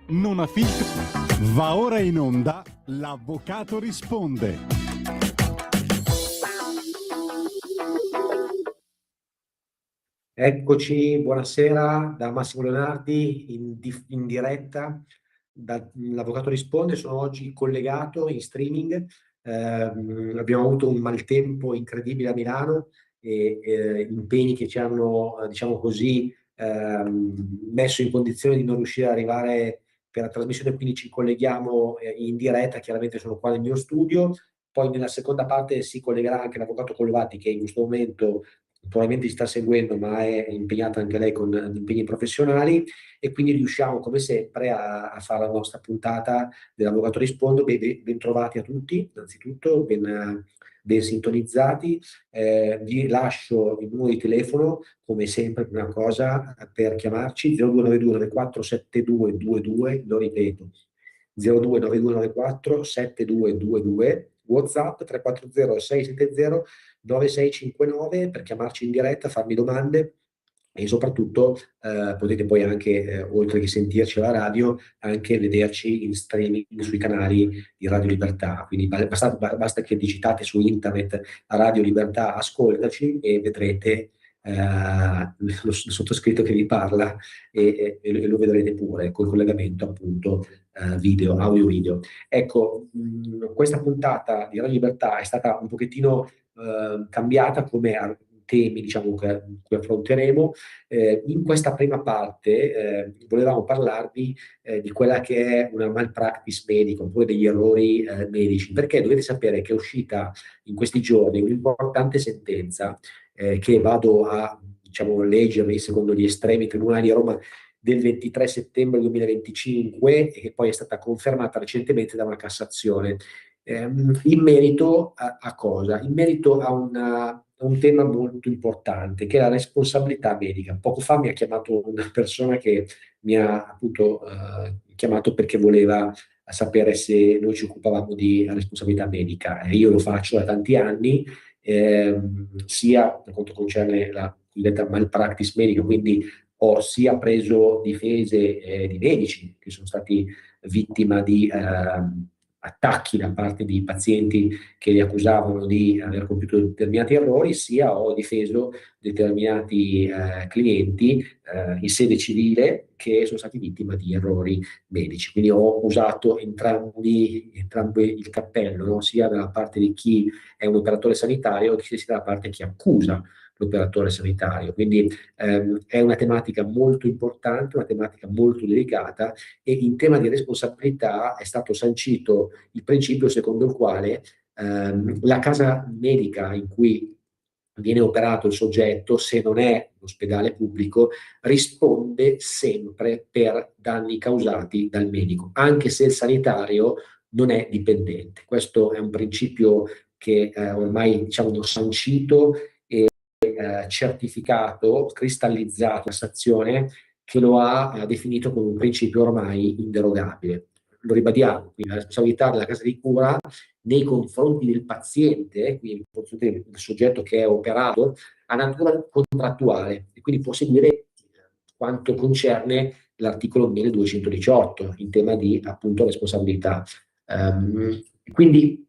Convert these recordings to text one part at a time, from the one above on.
non ha filtri. Va ora in onda L'Avvocato risponde. Eccoci, buonasera da Massimo Leonardi in diretta L'Avvocato risponde. Sono oggi collegato in streaming. Abbiamo avuto un maltempo incredibile a Milano e impegni che ci hanno, diciamo così, messo in condizione di non riuscire ad arrivare per la trasmissione, quindi ci colleghiamo in diretta. Chiaramente sono qua nel mio studio. Poi nella seconda parte si collegherà anche l'Avvocato Collovati, che in questo momento probabilmente ci sta seguendo, ma è impegnata anche lei con impegni professionali, e quindi riusciamo come sempre a fare la nostra puntata dell'Avvocato Rispondo. Ben trovati a tutti, innanzitutto, ben sintonizzati. Vi lascio il numero di telefono, come sempre, prima cosa, per chiamarci: 0292 94 7222, lo ripeto, 029294 7222, WhatsApp 340 670 9659 per chiamarci in diretta, farmi domande, e soprattutto potete poi anche, oltre che sentirci alla radio, anche vederci in streaming sui canali di Radio Libertà. Quindi basta che digitate su internet Radio Libertà Ascoltaci e vedrete lo sottoscritto che vi parla, e lo vedrete pure col collegamento, appunto, audio-video. Ecco, questa puntata di Radio Libertà è stata un pochettino cambiata come temi, diciamo, che affronteremo. In questa prima parte volevamo parlarvi di quella che è una malpractice medica, oppure degli errori medici, perché dovete sapere che è uscita in questi giorni un'importante sentenza che vado a, diciamo, leggervi secondo gli estremi tribunali di Roma, del 23 settembre 2025, e che poi è stata confermata recentemente da una Cassazione. In merito a cosa? In merito a un tema molto importante, che è la responsabilità medica. Poco fa mi ha chiamato una persona che mi ha appunto chiamato perché voleva sapere se noi ci occupavamo di responsabilità medica. Io lo faccio da tanti anni, sia per quanto concerne la cosiddetta malpractice medica, quindi ho sia preso difese di medici che sono stati vittima di attacchi da parte di pazienti che li accusavano di aver compiuto determinati errori, sia ho difeso determinati clienti in sede civile che sono stati vittima di errori medici. Quindi ho usato entrambi il cappello, no? Sia dalla parte di chi è un operatore sanitario, sia dalla parte di chi accusa l'operatore sanitario. Quindi è una tematica molto importante, una tematica molto delicata, e in tema di responsabilità è stato sancito il principio secondo il quale la casa medica in cui viene operato il soggetto, se non è l'ospedale pubblico, risponde sempre per danni causati dal medico, anche se il sanitario non è dipendente. Questo è un principio che ormai, diciamo, sancito e certificato, cristallizzato la Cassazione, che lo ha definito come un principio ormai inderogabile. Lo ribadiamo: quindi la responsabilità della casa di cura nei confronti del paziente, quindi nei confronti del soggetto che è operato, ha natura contrattuale, e quindi può seguire quanto concerne l'articolo 1218 in tema di, appunto, responsabilità. Quindi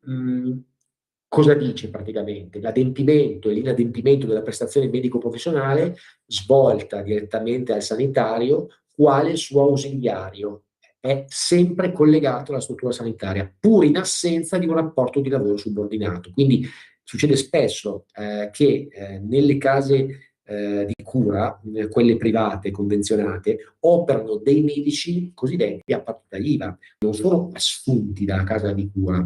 cosa dice praticamente? L'adempimento e l'inadempimento della prestazione medico-professionale svolta direttamente al sanitario quale suo ausiliario è sempre collegato alla struttura sanitaria, pur in assenza di un rapporto di lavoro subordinato. Quindi succede spesso che nelle case di cura, quelle private convenzionate, operano dei medici cosiddetti a partita IVA, non sono assunti dalla casa di cura,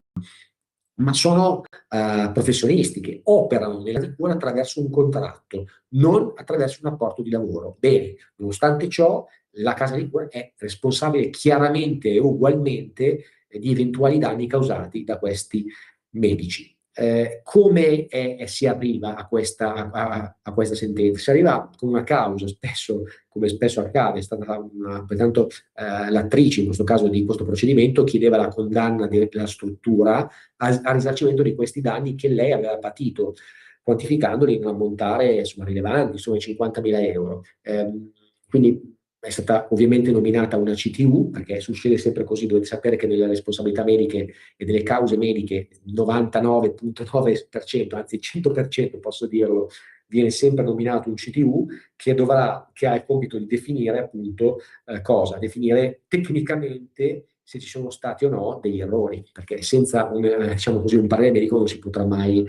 ma sono professionisti che operano nella di cura attraverso un contratto, non attraverso un rapporto di lavoro. Bene, nonostante ciò, la casa di cura è responsabile chiaramente e ugualmente di eventuali danni causati da questi medici. Come si arriva a questa sentenza? Si arriva con una causa, spesso, come spesso accade, è stata pertanto l'attrice, in questo caso, di questo procedimento, chiedeva la condanna della struttura a risarcimento di questi danni che lei aveva patito, quantificandoli in un ammontare, insomma, rilevante, insomma, 50.000 euro. Quindi è stata ovviamente nominata una CTU, perché succede sempre così, dovete sapere che nelle responsabilità mediche e delle cause mediche il 99,9%, anzi il 100% posso dirlo, viene sempre nominato un CTU che ha il compito di definire appunto cosa? Definire tecnicamente se ci sono stati o no degli errori, perché senza diciamo così, un parere medico non si potrà mai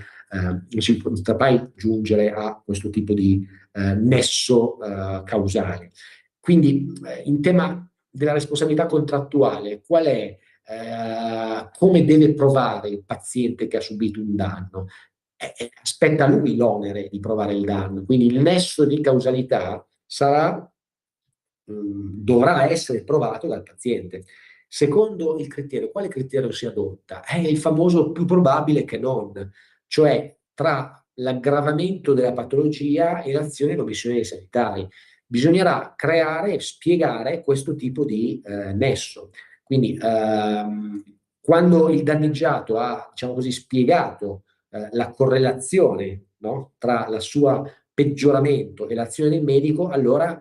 giungere a questo tipo di nesso causale. Quindi, in tema della responsabilità contrattuale, qual è, come deve provare il paziente che ha subito un danno? Aspetta lui l'onere di provare il danno, quindi il nesso di causalità dovrà essere provato dal paziente. Secondo il criterio, quale criterio si adotta? È il famoso più probabile che non, cioè tra l'aggravamento della patologia e l'azione e l'omissione dei sanitari. Bisognerà creare e spiegare questo tipo di nesso. Quindi, quando il danneggiato ha, diciamo così, spiegato la correlazione, no, tra la sua peggioramento e l'azione del medico, allora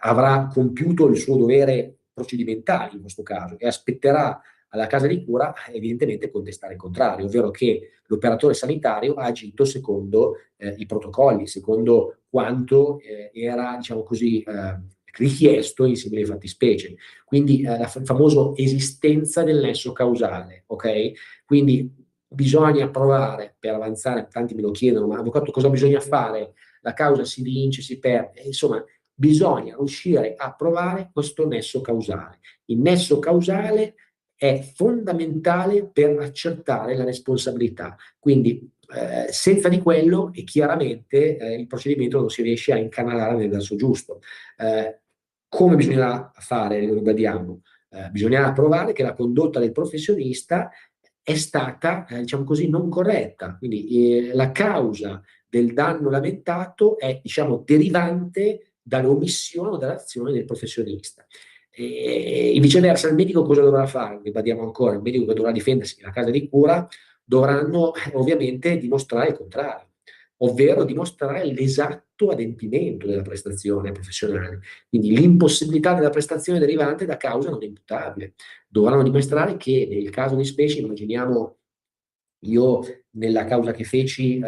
avrà compiuto il suo dovere procedimentale in questo caso e aspetterà alla casa di cura evidentemente contestare il contrario, ovvero che l'operatore sanitario ha agito secondo i protocolli, secondo quanto era, diciamo così, richiesto in simili fattispecie. Quindi la famosa esistenza del nesso causale, ok? Quindi bisogna provare per avanzare, tanti me lo chiedono, ma avvocato cosa bisogna fare? La causa si vince, si perde, insomma, bisogna riuscire a provare questo nesso causale. Il nesso causale è fondamentale per accertare la responsabilità. Quindi senza di quello e chiaramente il procedimento non si riesce a incanalare nel verso giusto. Come bisognerà fare, lo ribadiamo, bisognerà provare che la condotta del professionista è stata, diciamo così, non corretta. Quindi la causa del danno lamentato è, diciamo, derivante dall'omissione o dall'azione del professionista. E viceversa, il medico cosa dovrà fare? Ribadiamo ancora, il medico che dovrà difendersi nella casa di cura dovranno ovviamente dimostrare il contrario, ovvero dimostrare l'esatto adempimento della prestazione professionale. Quindi l'impossibilità della prestazione derivante da causa non imputabile. Dovranno dimostrare che nel caso di specie, immaginiamo io nella causa che feci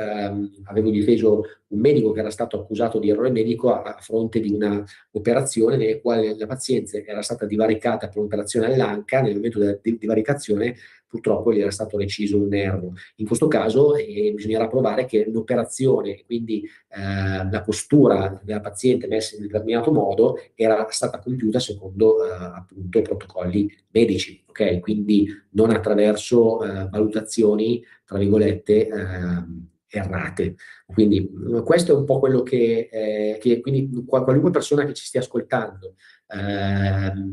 avevo difeso un medico che era stato accusato di errore medico a fronte di una operazione nella quale la paziente era stata divaricata per un'operazione all'anca, nel momento della divaricazione purtroppo gli era stato reciso un nervo. In questo caso bisognerà provare che l'operazione, quindi la postura della paziente messa in determinato modo, era stata compiuta secondo appunto i protocolli medici, ok? Quindi non attraverso valutazioni, tra virgolette, errate. Quindi questo è un po' quello che quindi qualunque persona che ci stia ascoltando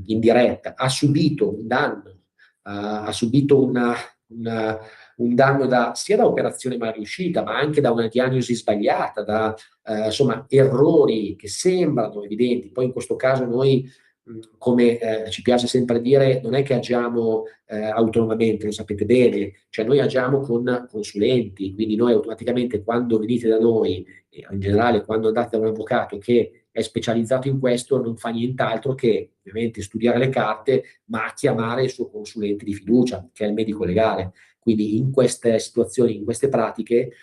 in diretta ha subito un danno, ha subito una, un danno sia da operazione mal riuscita, ma anche da una diagnosi sbagliata, da insomma errori che sembrano evidenti. Poi in questo caso noi come ci piace sempre dire, non è che agiamo autonomamente, lo sapete bene, cioè noi agiamo con consulenti, quindi noi automaticamente quando venite da noi, e in generale quando andate da un avvocato che è specializzato in questo, non fa nient'altro che ovviamente studiare le carte, ma chiamare il suo consulente di fiducia, che è il medico legale. Quindi in queste situazioni, in queste pratiche,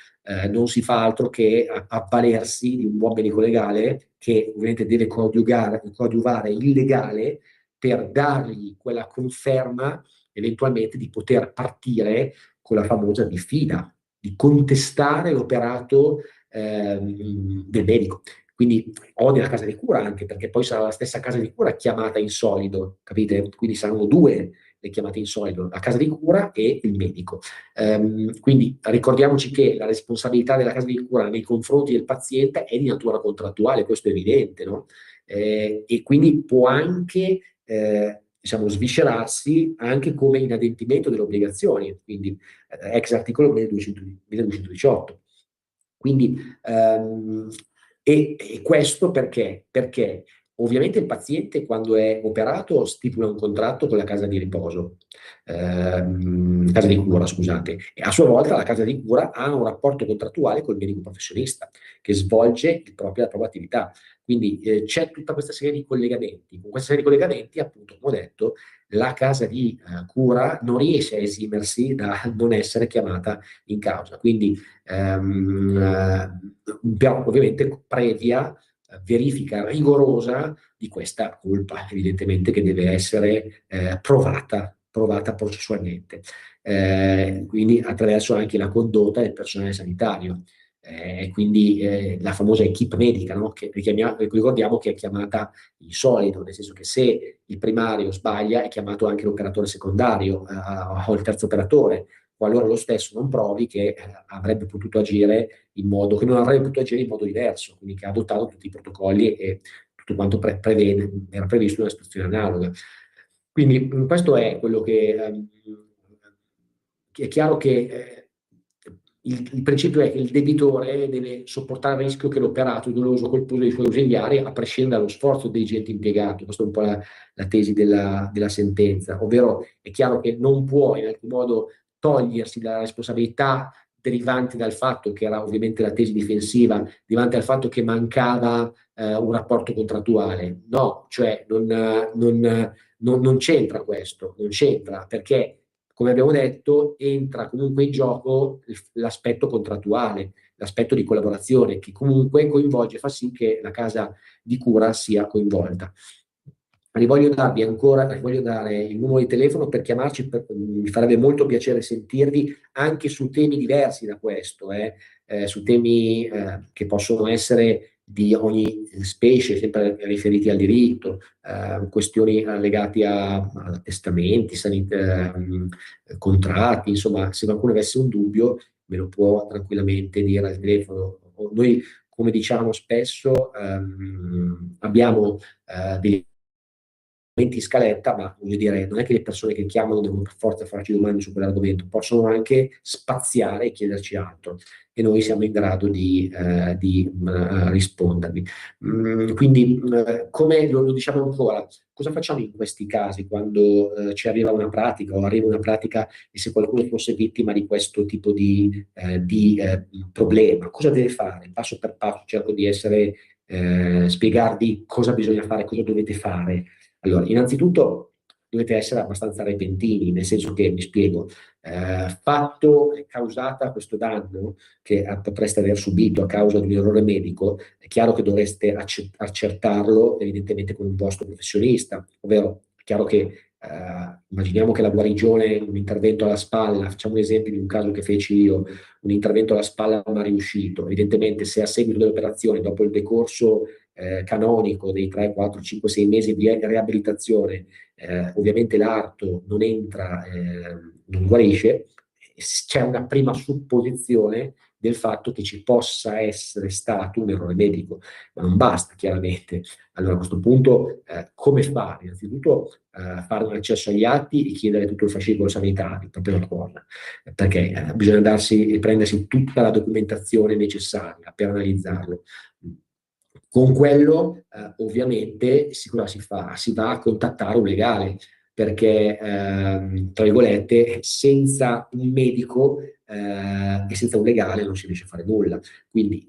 non si fa altro che avvalersi di un buon medico legale che ovviamente deve coadiuvare il legale per dargli quella conferma eventualmente di poter partire con la famosa diffida, di contestare l'operato del medico. Quindi o nella casa di cura anche, perché poi sarà la stessa casa di cura chiamata in solido, capite? Quindi saranno due le chiamate in solido, la casa di cura e il medico. Quindi ricordiamoci che la responsabilità della casa di cura nei confronti del paziente è di natura contrattuale, questo è evidente, no? E quindi può anche diciamo, sviscerarsi anche come inadempimento delle obbligazioni, quindi ex articolo 1218. Quindi, e questo perché? Perché ovviamente il paziente quando è operato stipula un contratto con la casa di riposo, casa di cura, scusate, e a sua volta la casa di cura ha un rapporto contrattuale col medico professionista che svolge la propria attività. Quindi c'è tutta questa serie di collegamenti. Con questa serie di collegamenti, appunto, come ho detto, la casa di cura non riesce a esimersi da non essere chiamata in causa. Quindi, però, ovviamente, previa verifica rigorosa di questa colpa, evidentemente, che deve essere provata processualmente. Quindi attraverso anche la condotta del personale sanitario. Quindi la famosa equipe medica, no? Che ricordiamo che è chiamata in solido, nel senso che se il primario sbaglia è chiamato anche l'operatore secondario o il terzo operatore, qualora lo stesso non provi che avrebbe potuto agire in modo che non avrebbe potuto agire in modo diverso, quindi che ha adottato tutti i protocolli e tutto quanto era previsto in una situazione analoga. Quindi questo è quello che è chiaro che il principio è che il debitore deve sopportare il rischio che l'operato doloso colposo dei suoi ausiliari, a prescindere dallo sforzo dei agenti impiegati. Questa è un po' la tesi della sentenza, ovvero è chiaro che non può in alcun modo togliersi dalla responsabilità derivante dal fatto che era ovviamente la tesi difensiva, derivante dal fatto che mancava un rapporto contrattuale. No, cioè non c'entra questo, non c'entra perché come abbiamo detto, entra comunque in gioco l'aspetto contrattuale, l'aspetto di collaborazione, che comunque coinvolge, fa sì che la casa di cura sia coinvolta. Voglio dare il numero di telefono per chiamarci, mi farebbe molto piacere sentirvi anche su temi diversi da questo, su temi che possono essere di ogni specie, sempre riferiti al diritto, questioni legate a testamenti, contratti, insomma, se qualcuno avesse un dubbio me lo può tranquillamente dire al telefono. Noi, come diciamo spesso, abbiamo degli in scaletta, ma voglio dire, non è che le persone che chiamano devono per forza farci domande su quell'argomento, possono anche spaziare e chiederci altro e noi siamo in grado di rispondervi. Quindi, come lo diciamo ancora, cosa facciamo in questi casi quando ci arriva una pratica o arriva una pratica e se qualcuno fosse vittima di questo tipo di problema, cosa deve fare? Passo per passo cerco di spiegarvi cosa bisogna fare, cosa dovete fare. Allora, innanzitutto dovete essere abbastanza repentini, nel senso che, mi spiego, fatto e causata questo danno che potreste aver subito a causa di un errore medico, è chiaro che dovreste accertarlo evidentemente con un vostro professionista, ovvero è chiaro che immaginiamo che la guarigione, un intervento alla spalla, facciamo un esempio di un caso che feci io, un intervento alla spalla ma riuscito, evidentemente se a seguito dell'operazione, dopo il decorso canonico dei 3, 4, 5, 6 mesi di riabilitazione, ovviamente l'arto non entra, non guarisce, c'è una prima supposizione del fatto che ci possa essere stato un errore medico, ma non basta chiaramente. Allora a questo punto come fare? Innanzitutto fare un accesso agli atti e chiedere tutto il fascicolo sanitario, proprio una cosa, perché bisogna darsi e prendersi tutta la documentazione necessaria per analizzarlo. Con quello, ovviamente, cosa si fa? Si va a contattare un legale, perché, tra virgolette, senza un medico e senza un legale non si riesce a fare nulla. Quindi,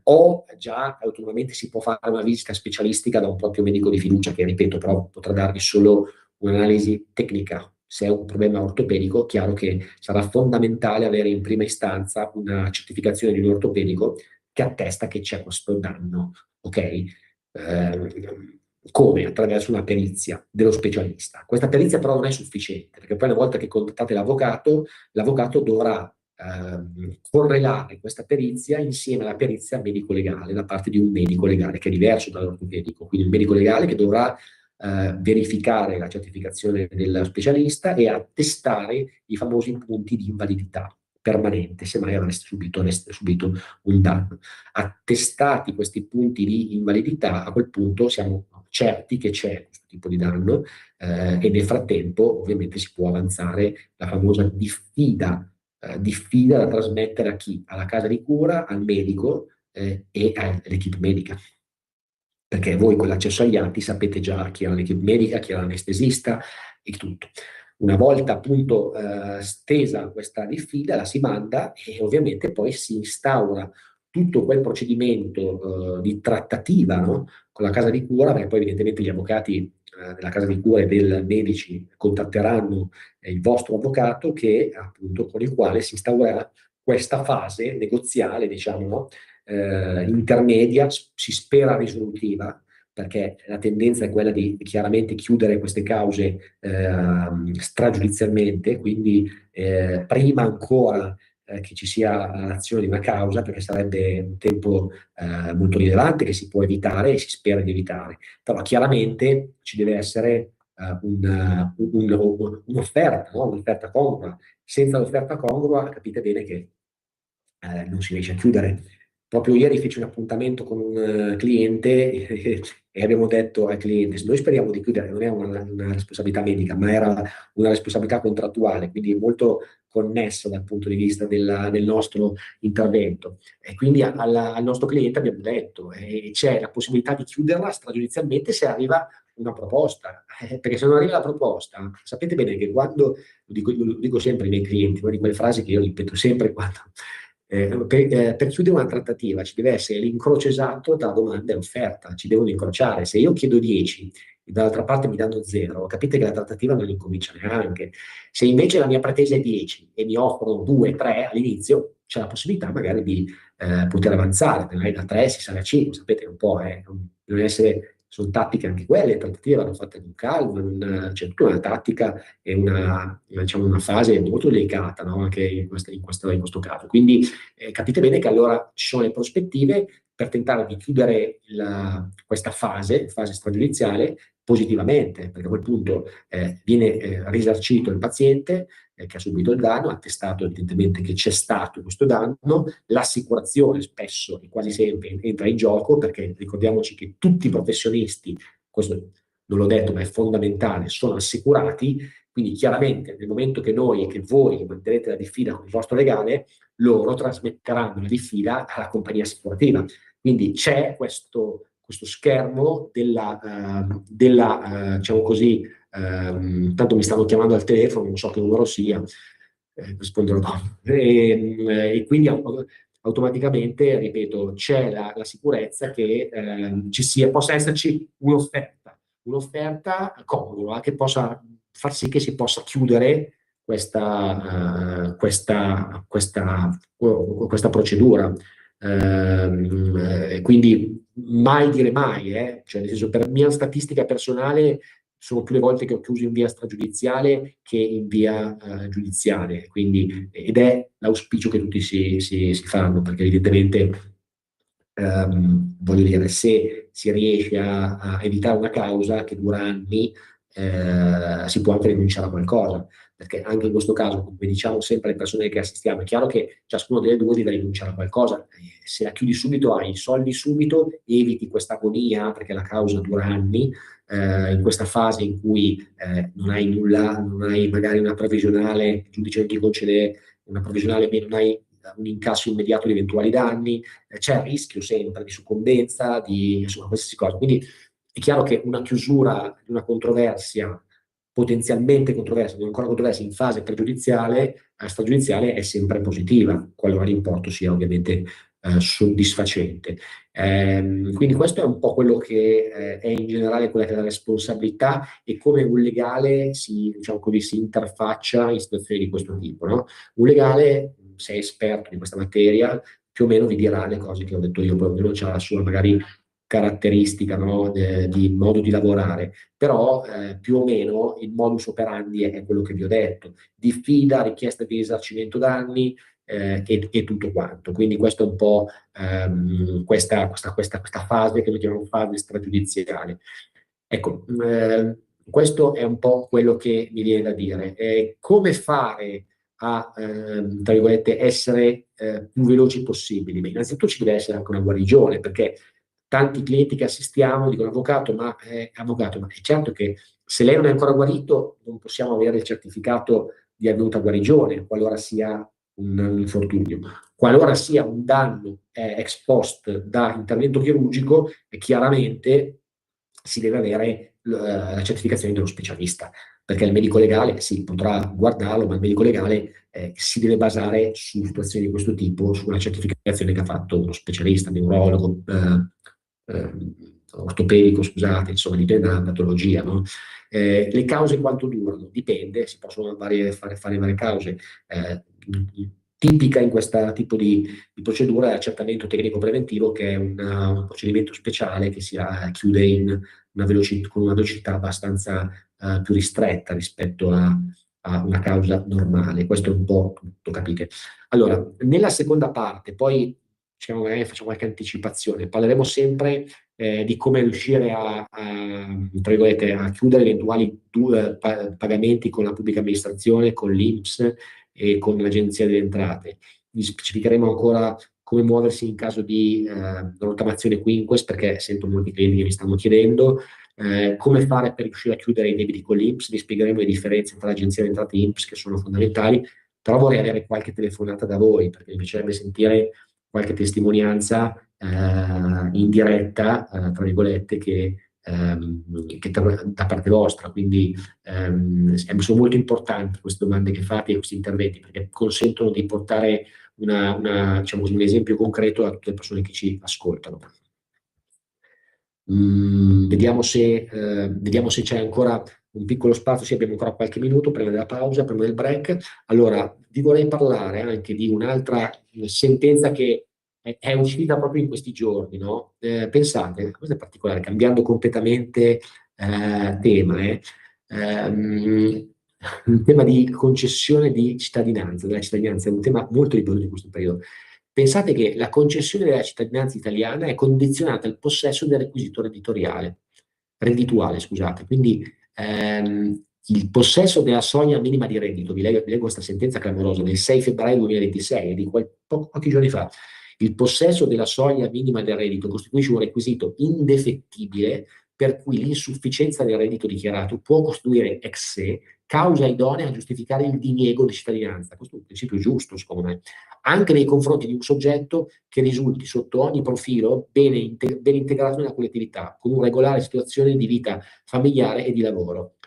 o già autonomamente si può fare una visita specialistica da un proprio medico di fiducia, che ripeto, però potrà darvi solo un'analisi tecnica. Se è un problema ortopedico, chiaro che sarà fondamentale avere in prima istanza una certificazione di un ortopedico che attesta che c'è questo danno, ok? Come? Attraverso una perizia dello specialista. Questa perizia però non è sufficiente, perché poi una volta che contattate l'avvocato dovrà correlare questa perizia insieme alla perizia medico-legale da parte di un medico legale che è diverso dall'ortopedico, quindi un medico legale che dovrà verificare la certificazione del specialista e attestare i famosi punti di invalidità permanente, se mai avreste subito un danno. Attestati questi punti di invalidità, a quel punto siamo certi che c'è questo tipo di danno e nel frattempo ovviamente si può avanzare la famosa diffida da trasmettere a chi? Alla casa di cura, al medico e all'equipe medica. Perché voi con l'accesso agli atti sapete già chi era l'equipe medica, chi era l'anestesista e tutto. Una volta appunto stesa questa diffida, la si manda e ovviamente poi si instaura tutto quel procedimento di trattativa, no, con la casa di cura, perché poi evidentemente gli avvocati della casa di cura e dei medici contatteranno il vostro avvocato che appunto con il quale si instaurerà questa fase negoziale, diciamo, no, intermedia, si spera risolutiva, perché la tendenza è quella di chiaramente chiudere queste cause stragiudizialmente, quindi prima ancora che ci sia l'azione di una causa, perché sarebbe un tempo molto rilevante che si può evitare e si spera di evitare. Però chiaramente ci deve essere un'offerta, no? Un'offerta congrua. Senza l'offerta congrua capite bene che non si riesce a chiudere. Proprio ieri feci un appuntamento con un cliente e abbiamo detto al cliente, noi speriamo di chiudere, non è una responsabilità medica, ma era una responsabilità contrattuale, quindi molto connesso dal punto di vista del nostro intervento. E quindi al nostro cliente abbiamo detto, c'è la possibilità di chiuderla stragiudizialmente se arriva una proposta, perché se non arriva la proposta, sapete bene che quando, lo dico sempre ai miei clienti, una di quelle frasi che io ripeto sempre quando per chiudere una trattativa ci deve essere l'incrocio esatto tra domanda e offerta, ci devono incrociare. Se io chiedo 10 e dall'altra parte mi danno 0, capite che la trattativa non incomincia neanche. Se invece la mia pretesa è 10 e mi offrono 2, 3 all'inizio, c'è la possibilità magari di poter avanzare, magari da 3 si sale a 5, sapete un po', non essere, sono tattiche anche quelle, le trattative vanno fatte con calma, c'è tutta una tattica e diciamo, una fase molto delicata, no? Anche in questo caso. Quindi capite bene che allora ci sono le prospettive per tentare di chiudere questa fase stragiudiziale positivamente, perché a quel punto viene risarcito il paziente che ha subito il danno, ha attestato evidentemente che c'è stato questo danno, l'assicurazione spesso e quasi sempre entra in gioco, perché ricordiamoci che tutti i professionisti, questo non l'ho detto ma è fondamentale, sono assicurati, quindi chiaramente nel momento che noi e che voi manterrete la diffida con il vostro legale, loro trasmetteranno la diffida alla compagnia assicurativa. Quindi c'è questo schermo diciamo così, tanto mi stanno chiamando al telefono, non so che numero sia, risponderò dopo. E quindi automaticamente, ripeto, c'è la sicurezza che possa esserci un'offerta congrua che possa far sì che si possa chiudere questa procedura. Quindi mai dire mai, cioè, nel senso, per mia statistica personale sono più le volte che ho chiuso in via stragiudiziale che in via giudiziale, quindi, ed è l'auspicio che tutti si fanno, perché evidentemente voglio dire, se si riesce a evitare una causa che dura anni, si può anche rinunciare a qualcosa, perché anche in questo caso, come diciamo sempre alle persone che assistiamo, è chiaro che ciascuno delle due deve rinunciare a qualcosa. Se la chiudi subito hai i soldi subito, eviti questa agonia perché la causa dura anni, in questa fase in cui non hai nulla, non hai magari una previsionale, il giudice non ti concede una previsionale, non hai un incasso immediato di eventuali danni, c'è il rischio sempre di soccombenza, di insomma, qualsiasi cosa. Quindi è chiaro che una chiusura di una controversia, potenzialmente controversia, non ancora controversia, in fase pregiudiziale, stragiudiziale è sempre positiva, qualora l'importo sia ovviamente soddisfacente. Quindi questo è un po' quello che è in generale quella che è la responsabilità e come un legale diciamo così, si interfaccia in situazioni di questo tipo. No? Un legale, se è esperto di questa materia, più o meno vi dirà le cose che ho detto io, poi ognuno ha la sua magari caratteristica, no, di modo di lavorare, però più o meno il modus operandi è quello che vi ho detto, diffida, richiesta di risarcimento danni e tutto quanto. Quindi questo è un po' questa fase che noi chiamiamo fase stragiudiziale. Ecco, questo è un po' quello che mi viene da dire. Come fare a, tra virgolette, essere più veloci possibili? Beh, innanzitutto ci deve essere anche una guarigione, perché tanti clienti che assistiamo dicono avvocato, ma è certo che se lei non è ancora guarito non possiamo avere il certificato di avvenuta guarigione, qualora sia un infortunio. Qualora sia un danno ex post da intervento chirurgico, chiaramente si deve avere la certificazione dello specialista. perché il medico legale sì, potrà guardarlo, ma il medico legale si deve basare su situazioni di questo tipo, su una certificazione che ha fatto uno specialista, neurologo, ortopedico, scusate, insomma, dipende dalla patologia, no? Le cause quanto durano? Dipende, si possono fare varie cause. Eh, Tipica in questo tipo di procedura è l'accertamento tecnico preventivo, che è un procedimento speciale che chiude con una velocità abbastanza più ristretta rispetto a una causa normale. Questo è un po' tutto, capite? Allora, nella seconda parte, poi diciamo, magari facciamo qualche anticipazione, parleremo sempre di come riuscire tra virgolette, a chiudere eventuali pagamenti con la pubblica amministrazione, con l'INPS e con l'Agenzia delle Entrate. Vi specificheremo ancora come muoversi in caso di rottamazione Quinquest, perché sento molti clienti che mi stanno chiedendo come fare per riuscire a chiudere i debiti con l'INPS. Vi spiegheremo le differenze tra l'Agenzia delle Entrate e l'INPS, che sono fondamentali, però vorrei avere qualche telefonata da voi, perché mi piacerebbe sentire qualche testimonianza in diretta, tra virgolette, da parte vostra. Quindi sono molto importanti queste domande che fate e questi interventi, perché consentono di portare diciamo così, un esempio concreto a tutte le persone che ci ascoltano. Vediamo se c'è ancora un piccolo spazio, se abbiamo ancora qualche minuto prima della pausa, prima del break. Allora, vi vorrei parlare anche di un'altra sentenza che è uscita proprio in questi giorni, no? Pensate, cosa è particolare, cambiando completamente tema, un tema di concessione di cittadinanza, della cittadinanza, è un tema molto ripetuto in questo periodo. Pensate che la concessione della cittadinanza italiana è condizionata al possesso del requisito reddituale, scusate. Quindi il possesso della soglia minima di reddito, vi leggo questa sentenza clamorosa del 6 febbraio 2026, di pochi giorni fa. Il possesso della soglia minima del reddito costituisce un requisito indefettibile per cui l'insufficienza del reddito dichiarato può costituire ex se causa idonea a giustificare il diniego di cittadinanza. Questo è un principio giusto, secondo me, anche nei confronti di un soggetto che risulti sotto ogni profilo ben integrato nella collettività, con una regolare situazione di vita familiare e di lavoro.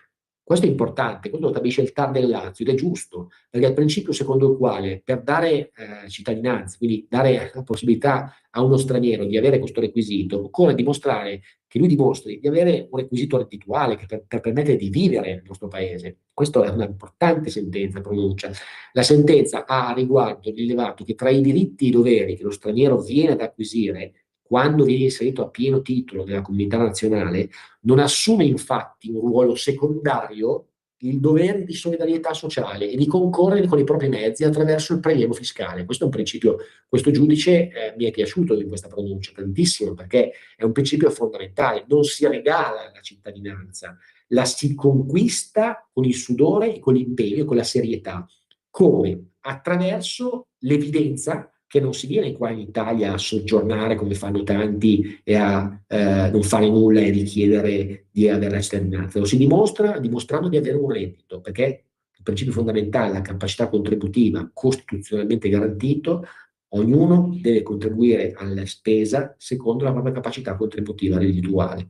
Questo è importante, questo lo stabilisce il TAR del Lazio ed è giusto, perché è il principio secondo il quale per dare cittadinanza, quindi dare la possibilità a uno straniero di avere questo requisito, occorre dimostrare che lui dimostri di avere un requisito reddituale che per permettere di vivere nel nostro paese. Questa è una importante sentenza, pronuncia. La sentenza ha a riguardo rilevato che tra i diritti e i doveri che lo straniero viene ad acquisire quando viene inserito a pieno titolo nella comunità nazionale, non assume infatti un ruolo secondario il dovere di solidarietà sociale e di concorrere con i propri mezzi attraverso il prelievo fiscale. Questo è un principio, questo giudice mi è piaciuto in questa pronuncia tantissimo, perché è un principio fondamentale. Non si regala la cittadinanza, la si conquista con il sudore e con l'impegno e con la serietà. Come? Attraverso l'evidenza che non si viene qua in Italia a soggiornare come fanno tanti e a non fare nulla e richiedere di avere la cittadinanza. Lo si dimostra dimostrando di avere un reddito, perché il principio fondamentale, la capacità contributiva costituzionalmente garantito, ognuno deve contribuire alla spesa secondo la propria capacità contributiva reddituale.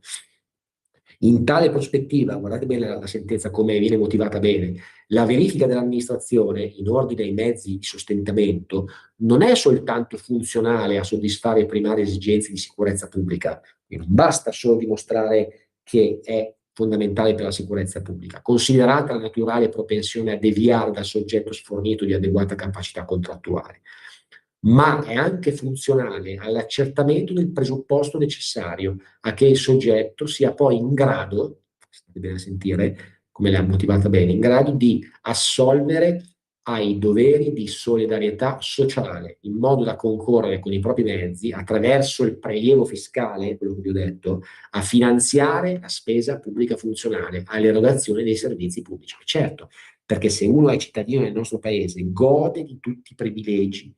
In tale prospettiva, guardate bene la sentenza come viene motivata bene, la verifica dell'amministrazione in ordine ai mezzi di sostentamento non è soltanto funzionale a soddisfare le primarie esigenze di sicurezza pubblica, non basta solo dimostrare che è fondamentale per la sicurezza pubblica, considerata la naturale propensione a deviare dal soggetto sfornito di adeguata capacità contrattuale, ma è anche funzionale all'accertamento del presupposto necessario a che il soggetto sia poi in grado, state bene a sentire come l'ha motivata bene, in grado di assolvere ai doveri di solidarietà sociale, in modo da concorrere con i propri mezzi, attraverso il prelievo fiscale, quello che vi ho detto, a finanziare la spesa pubblica funzionale, all'erogazione dei servizi pubblici. Certo, perché se uno è cittadino del nostro paese, gode di tutti i privilegi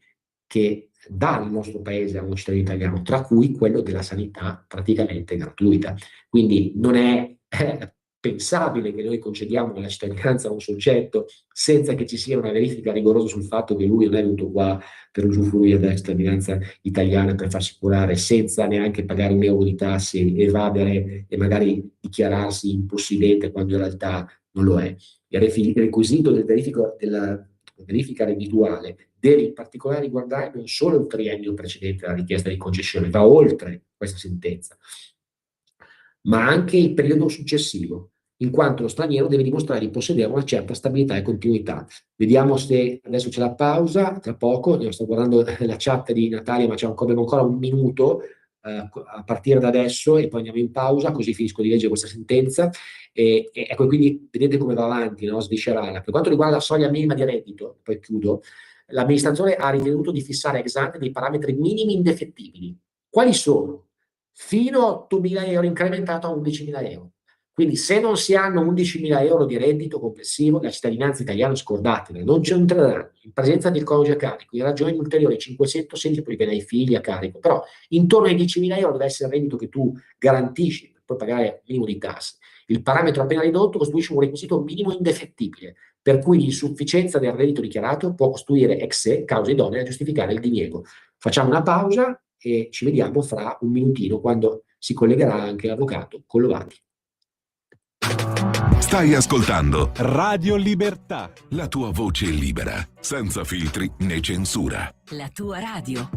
che dà il nostro paese a uno cittadino italiano, tra cui quello della sanità praticamente gratuita. Quindi non è pensabile che noi concediamo la cittadinanza a un soggetto senza che ci sia una verifica rigorosa sul fatto che lui non è venuto qua per usufruire della cittadinanza italiana, per farsi curare, senza neanche pagare un euro di tasse, evadere e magari dichiararsi impossidente quando in realtà non lo è. Il requisito della verifica reddituale deve in particolare riguardare non solo il triennio precedente alla richiesta di concessione, va oltre questa sentenza, ma anche il periodo successivo, in quanto lo straniero deve dimostrare di possedere una certa stabilità e continuità. Vediamo se adesso c'è la pausa, tra poco, io sto guardando la chat di Natalia, ma abbiamo ancora un minuto a partire da adesso e poi andiamo in pausa, così finisco di leggere questa sentenza. E ecco, quindi vedete come va avanti, no? Sviscerata. Per quanto riguarda la soglia minima di reddito, poi chiudo, l'amministrazione ha ritenuto di fissare ex ante dei parametri minimi indefettibili. Quali sono? Fino a 8.000 euro incrementato a 11.000 euro. Quindi se non si hanno 11.000 euro di reddito complessivo, la cittadinanza italiana, scordatene, non ci entreranno in presenza del coniuge a carico, in ragione di ulteriori 516, poi viene ai figli a carico, però intorno ai 10.000 euro deve essere il reddito che tu garantisci per poi pagare il minimo di tasse. Il parametro appena ridotto costituisce un requisito minimo indefettibile, per cui l'insufficienza del reddito dichiarato può costituire ex se causa idonea a giustificare il diniego. Facciamo una pausa e ci vediamo fra un minutino quando si collegherà anche l'avvocato Collovati. Stai ascoltando Radio Libertà. la tua voce libera, senza filtri né censura. La tua radio.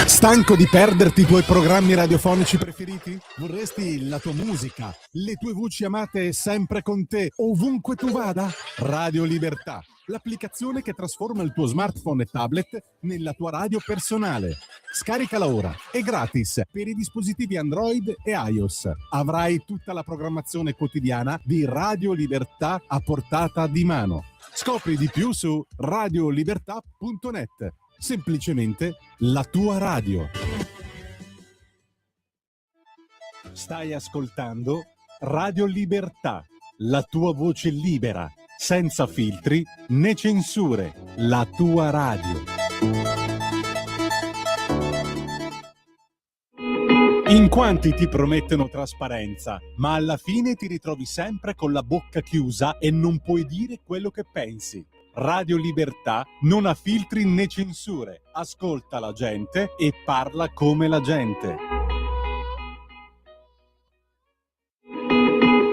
Stanco di perderti i tuoi programmi radiofonici preferiti? Vorresti la tua musica, le tue voci amate sempre con te, ovunque tu vada? Radio Libertà, l'applicazione che trasforma il tuo smartphone e tablet nella tua radio personale. Scaricala ora, è gratis per i dispositivi Android e iOS. Avrai tutta la programmazione quotidiana di Radio Libertà a portata di mano. Scopri di più su radiolibertà.net. Semplicemente la tua radio. Stai ascoltando Radio Libertà, la tua voce libera, senza filtri né censure, la tua radio. In quanti ti promettono trasparenza, ma alla fine ti ritrovi sempre con la bocca chiusa e non puoi dire quello che pensi. Radio Libertà non ha filtri né censure, ascolta la gente e parla come la gente.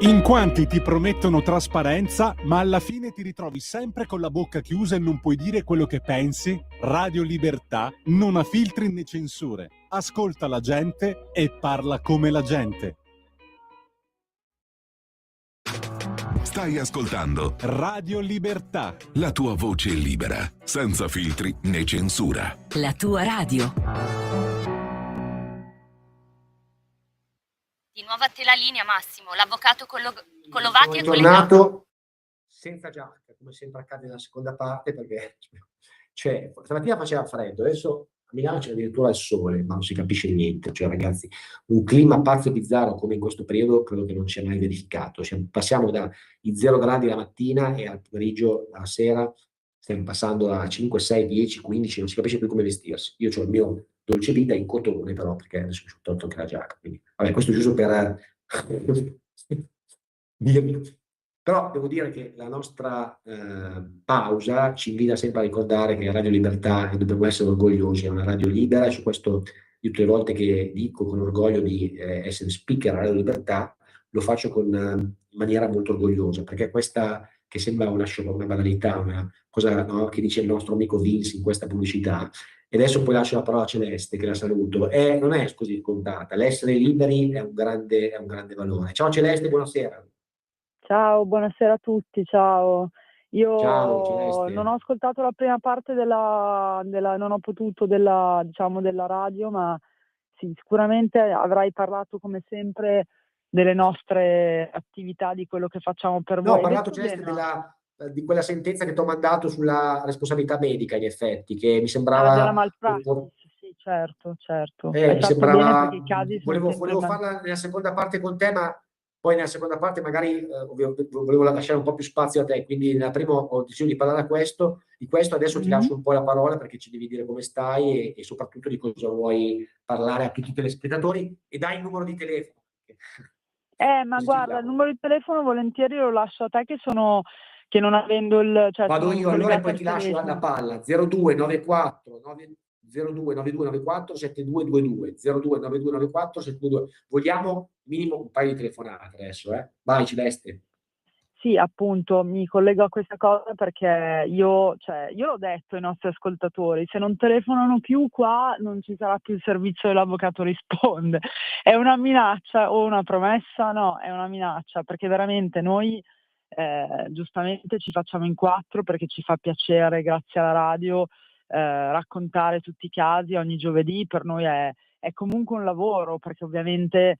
In quanti ti promettono trasparenza, ma alla fine ti ritrovi sempre con la bocca chiusa e non puoi dire quello che pensi? Radio Libertà non ha filtri né censure, ascolta la gente e parla come la gente. Stai ascoltando Radio Libertà. la tua voce libera, senza filtri né censura. La tua radio. Di nuovo a te la linea, Massimo. L'avvocato Collovati è Sono collegato. tornato senza giacca, come sempre accade nella seconda parte, perché stamattina faceva freddo, adesso a Milano c'è addirittura il sole, ma non si capisce niente. Cioè, ragazzi, un clima pazzo e bizzarro come in questo periodo credo che non si è mai verificato. Passiamo dai 0 gradi la mattina e al pomeriggio, alla sera, stiamo passando a 5, 6, 10, 15, non si capisce più come vestirsi. Io ho il mio dolce vita in cotone, però, perché adesso mi sono tolto anche la giacca. Quindi, vabbè, questo è giusto per dirmi. Però devo dire che la nostra pausa ci invita sempre a ricordare che Radio Libertà, e dobbiamo essere orgogliosi, è una radio libera, e su questo io tutte le volte che dico con orgoglio di essere speaker a Radio Libertà, lo faccio in maniera molto orgogliosa, perché questa che sembra una banalità, una cosa, no, che dice il nostro amico Vince in questa pubblicità, e adesso poi lascio la parola a Celeste, che la saluto, non è così scontata. L'essere liberi è un grande valore. Ciao Celeste, buonasera. Ciao, buonasera a tutti, ciao. Ciao, Io Celeste. non ho ascoltato la prima parte non ho potuto diciamo, della radio, ma sì, sicuramente avrai parlato come sempre delle nostre attività, di quello che facciamo per No, ho voi. parlato, Detto Celeste, bene, di quella sentenza che ti ho mandato sulla responsabilità medica, in effetti, che mi della sembrava... malpractice, sì, certo. Hai mi fatto bene sembrava... perché i casi sono Volevo sempre farla nella seconda parte con te, ma poi nella seconda parte magari volevo lasciare un po' più spazio a te, quindi nella prima ho deciso di parlare di questo, adesso ti lascio un po' la parola perché ci devi dire come stai e soprattutto di cosa vuoi parlare a tutti i telespettatori, e dai il numero di telefono. Ma guarda, il numero di telefono volentieri lo lascio a te, che non avendo il... Cioè, Vado sono io allora e collegata poi al ti lascio la telefono. palla. 0294 029294 7222 029294 7222. Vogliamo minimo un paio di telefonate adesso, Vai Celeste. Sì, appunto, mi collego a questa cosa perché io l'ho detto ai nostri ascoltatori, se non telefonano più qua non ci sarà più il servizio dell'avvocato risponde. È una minaccia o una promessa? No, è una minaccia, perché veramente noi giustamente ci facciamo in quattro perché ci fa piacere, grazie alla radio, raccontare tutti i casi ogni giovedì. Per noi è comunque un lavoro, perché ovviamente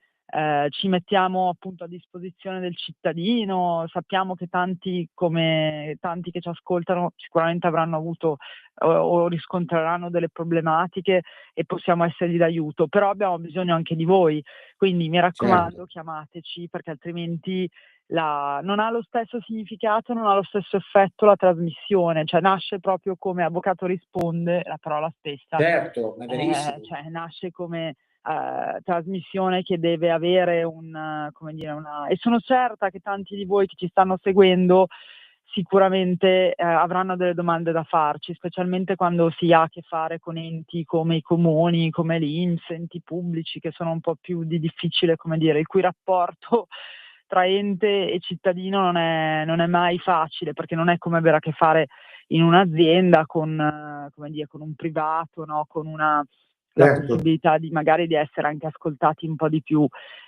ci mettiamo appunto a disposizione del cittadino. Sappiamo che tanti che ci ascoltano sicuramente avranno avuto o riscontreranno delle problematiche e possiamo essergli d'aiuto, però abbiamo bisogno anche di voi, quindi mi raccomando, Certo. chiamateci, perché altrimenti non ha lo stesso significato, non ha lo stesso effetto la trasmissione, cioè nasce proprio come avvocato risponde, la parola stessa, Certo, è verissimo. cioè nasce come trasmissione che deve avere e sono certa che tanti di voi che ci stanno seguendo sicuramente avranno delle domande da farci, specialmente quando si ha a che fare con enti come i comuni, come l'INPS, enti pubblici che sono un po' più di difficile, il cui rapporto tra ente e cittadino non è mai facile, perché non è come avere a che fare in un'azienda con un privato, no? Con la Certo. possibilità magari di essere anche ascoltati un po' di più.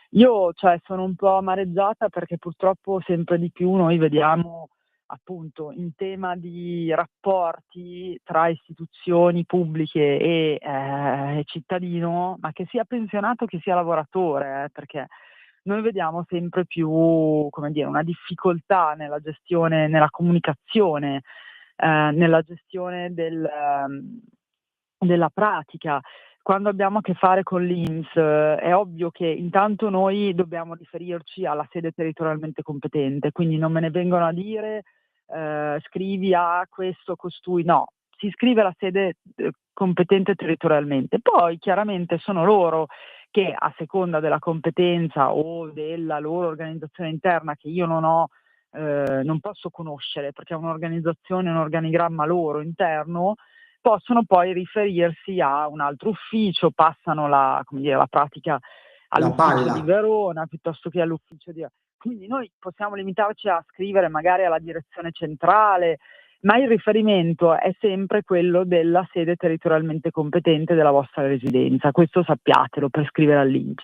Io sono un po' amareggiata perché purtroppo sempre di più noi vediamo appunto in tema di rapporti tra istituzioni pubbliche e cittadino, ma che sia pensionato che sia lavoratore, perché noi vediamo sempre più una difficoltà nella gestione, nella comunicazione, nella gestione della pratica. Quando abbiamo a che fare con l'INPS è ovvio che intanto noi dobbiamo riferirci alla sede territorialmente competente, quindi non me ne vengono a dire scrivi a questo, costui, no, si scrive alla sede competente territorialmente. Poi chiaramente sono loro che a seconda della competenza o della loro organizzazione interna, che io non posso conoscere perché è un'organizzazione, un organigramma loro interno, possono poi riferirsi a un altro ufficio, passano la pratica all'ufficio di Verona piuttosto che all'ufficio di... Quindi noi possiamo limitarci a scrivere magari alla direzione centrale, ma il riferimento è sempre quello della sede territorialmente competente della vostra residenza, questo sappiatelo per scrivere all'INPS.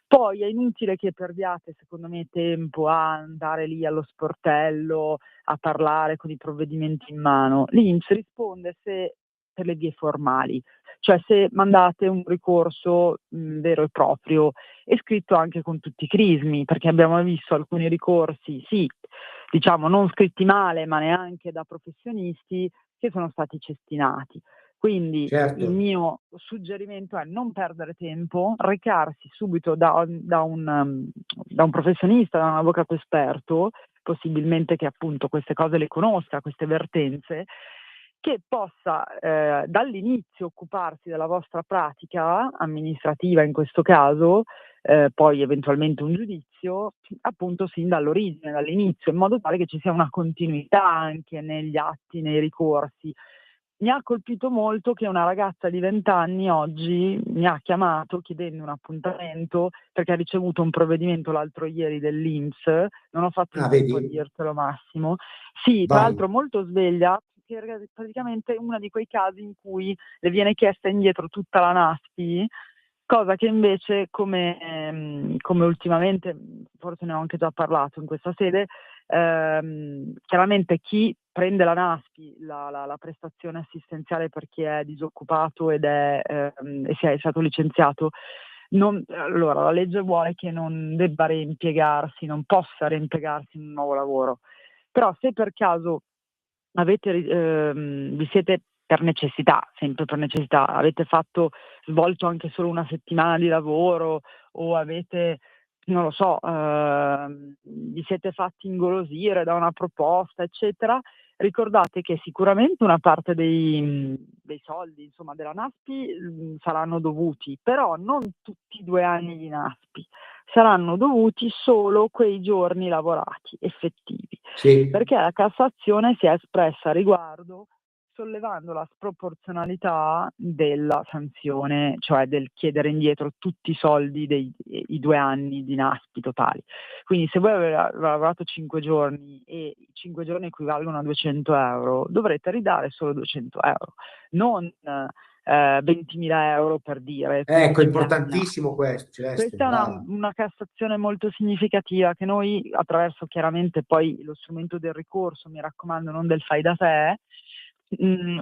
Poi è inutile che perdiate, secondo me, tempo a andare lì allo sportello, a parlare con i provvedimenti in mano. L'INPS risponde se per le vie formali, cioè se mandate un ricorso vero e proprio e scritto anche con tutti i crismi, perché abbiamo visto alcuni ricorsi, sì, non scritti male, ma neanche da professionisti, che sono stati cestinati. Quindi Certo. il mio suggerimento è non perdere tempo, recarsi subito da un professionista, da un avvocato esperto, possibilmente che appunto queste cose le conosca, queste vertenze, che possa dall'inizio occuparsi della vostra pratica amministrativa in questo caso, poi eventualmente un giudizio, appunto sin dall'origine, dall'inizio, in modo tale che ci sia una continuità anche negli atti, nei ricorsi. Mi ha colpito molto che una ragazza di 20 anni oggi mi ha chiamato chiedendo un appuntamento perché ha ricevuto un provvedimento l'altro ieri dell'INPS, non ho fatto in tempo a dirtelo Massimo. Sì, tra l'altro molto sveglia, perché praticamente è uno di quei casi in cui le viene chiesta indietro tutta la NASPI, cosa che invece come ultimamente, forse ne ho anche già parlato in questa sede, chiaramente chi prende la NASPI, la prestazione assistenziale per chi è disoccupato e si è stato licenziato, allora la legge vuole che non debba reimpiegarsi, non possa reimpiegarsi in un nuovo lavoro. Però se per caso vi siete per necessità, sempre per necessità, avete svolto anche solo una settimana di lavoro o avete, non lo so, vi siete fatti ingolosire da una proposta, eccetera, ricordate che sicuramente una parte dei soldi, insomma, della NASPI saranno dovuti, però non tutti i 2 anni di NASPI, saranno dovuti solo quei giorni lavorati effettivi. Sì. Perché la Cassazione si è espressa a riguardo sollevando la sproporzionalità della sanzione, cioè del chiedere indietro tutti i soldi i 2 anni di NASPI totali. Quindi se voi avete lavorato 5 giorni e i 5 giorni equivalgono a 200 euro, dovrete ridare solo 200 euro, non 20.000 euro per dire. Ecco, 15.000 importantissimo questo, Celeste, Questa è brava. una Cassazione molto significativa che noi, attraverso chiaramente poi lo strumento del ricorso, mi raccomando, non del fai da te,